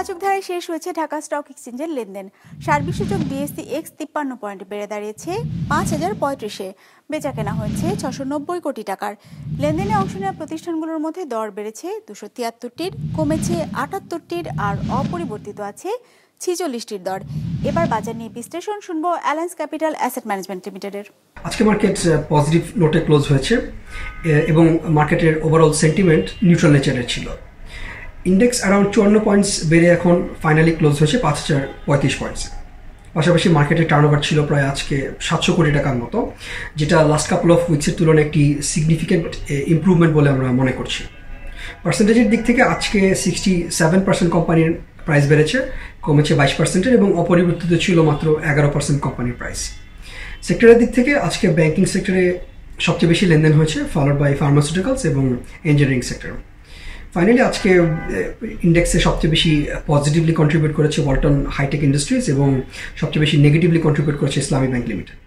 ইতিবাচক ধারায় শেষ হয়েছে ঢাকা স্টক এক্সচেঞ্জের লেনদেন। সার্বিক সূচক BSE X 53 পয়েন্ট বেড়ে দাঁড়িয়েছে 5035-এ। বেচা কেনা হয়েছে 690 কোটি টাকার। লেনদেনে অংশ নেওয়া প্রতিষ্ঠানগুলোর মধ্যে দর বেড়েছে 273টির, কমেছে 78টির আর অপরিবর্তিত আছে 46টির দর। এবার বাজার নিয়ে বিশ্লেষণ শুনবো অ্যালায়েন্স ক্যাপিটাল অ্যাসেট ম্যানেজমেন্ট লিমিটেডের। আজকে মার্কেট পজিটিভ নোটে ক্লোজ হয়েছে এবং মার্কেটের ওভারঅল সেন্টিমেন্ট নিউট্রাল নেচারের ছিল। ইন্ডেক্স অ্যারাউন্ড 54 পয়েন্টস বেড়ে এখন ফাইনালি ক্লোজ হয়েছে 5035 পয়েন্টসে। পাশাপাশি মার্কেটের টার্নওভার ছিল প্রায় আজকে 700 কোটি টাকার মতো, যেটা লাস্ট কাপল অফ উইকসের তুলনায় একটি সিগনিফিক্যান্ট ইম্প্রুভমেন্ট বলে আমরা মনে করছি। পার্সেন্টেজের দিক থেকে আজকে 67% কোম্পানির প্রাইস বেড়েছে, কমেছে 22%, এবং অপরিবর্তিত ছিল মাত্র 11% কোম্পানির প্রাইস। সেক্টরের দিক থেকে আজকে ব্যাংকিং সেক্টরে সবচেয়ে বেশি লেনদেন হয়েছে, ফলোড বাই ফার্মাসিউটিক্যালস এবং ইঞ্জিনিয়ারিং সেক্টর। ফাইনালি আজকে ইন্ডেক্সে সবচেয়ে বেশি পজিটিভলি কন্ট্রিবিউট করেছে ওয়ালটন হাইটেক ইন্ডাস্ট্রিজ এবং সবচেয়ে বেশি নেগেটিভলি কন্ট্রিবিউট করেছে ইসলামী ব্যাংক লিমিটেড।